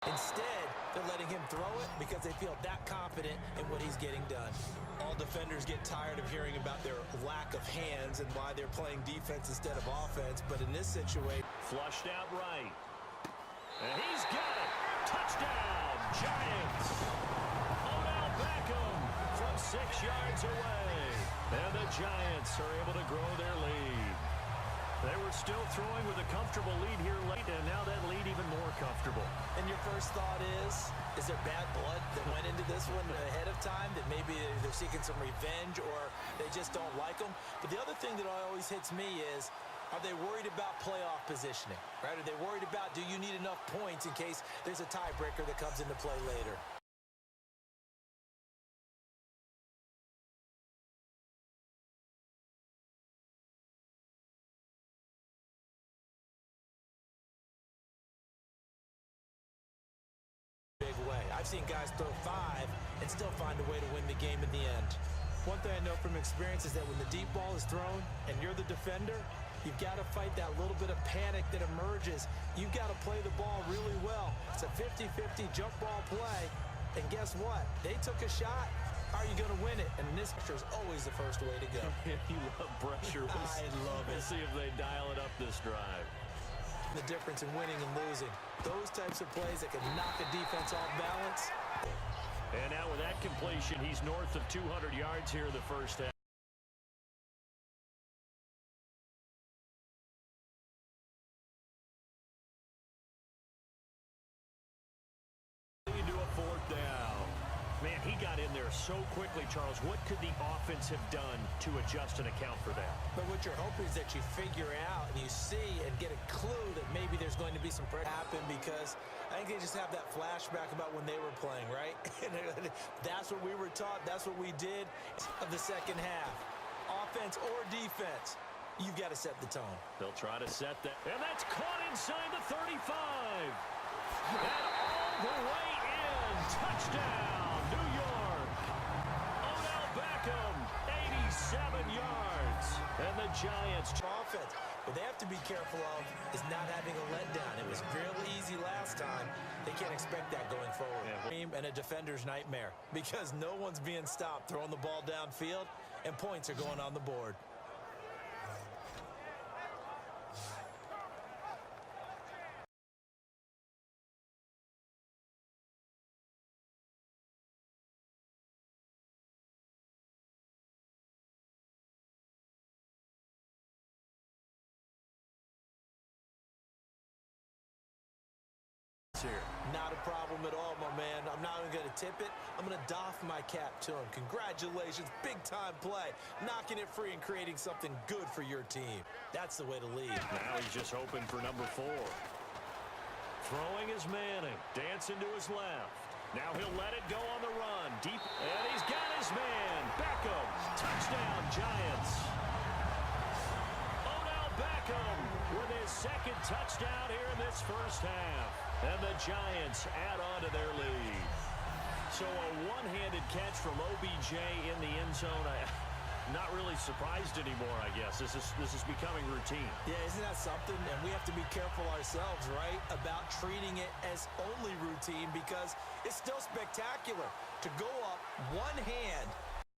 Instead, they're letting him throw it because they feel that confident in what he's getting done. All defenders get tired of hearing about their lack of hands and why they're playing defense instead of offense, but in this situation... Flushed out right. And he's got it. Touchdown, Giants. Odell Beckham from 6 yards away. And the Giants are able to grow their lead. They were still throwing with a comfortable lead here late, and now that lead even more comfortable. And your first thought is there bad blood that went into this one ahead of time, that maybe they're seeking some revenge or they just don't like them? But the other thing that always hits me is, are they worried about playoff positioning, right? Are they worried about, do you need enough points in case there's a tiebreaker that comes into play later? I've seen guys throw 5 and still find a way to win the game in the end. One thing I know from experience is that when the deep ball is thrown and you're the defender, you've got to fight that little bit of panic that emerges. You've got to play the ball really well. It's a 50-50 jump ball play, and guess what? They took a shot. How are you going to win it? And this pressure is always the first way to go. You love pressure. I love it. We'll see if they dial it up this drive. The difference in winning and losing. Those types of plays that can knock a defense off balance. And now with that completion, he's north of 200 yards here in the first half. Into a 4th down. Man, he got in there so quickly, Charles. What could the offense have done to adjust and account for that? But what you're hoping is that you figure out and you see and get a clue that maybe there's going to be some pressure happen, because I think they just have that flashback about when they were playing, right? That's what we were taught. That's what we did of the second half. Offense or defense, you've got to set the tone. They'll try to set that. And that's caught inside the 35. And all the way in. Touchdown. New York. Odell Beckham, 87 yards. And the Giants. Offense. What they have to be careful of is not having a letdown. It was really easy last time. They can't expect that going forward. Yeah. And a defender's nightmare, because no one's being stopped throwing the ball downfield, and points are going on the board. Here. Not a problem at all, my man. I'm not even going to tip it. I'm going to doff my cap to him. Congratulations, big-time play. Knocking it free and creating something good for your team. That's the way to lead. Now he's just hoping for number 4. Throwing is Manning. Dancing to his left. Now he'll let it go on the run. Deep. And he's got his man. Beckham. Touchdown, Giants. Odell Beckham with his 2nd touchdown here in this first half. And the Giants add on to their lead. So a one-handed catch from OBJ in the end zone. Not really surprised anymore, I guess. This is becoming routine. Yeah, isn't that something? And we have to be careful ourselves, right, about treating it as only routine, because it's still spectacular to go up one hand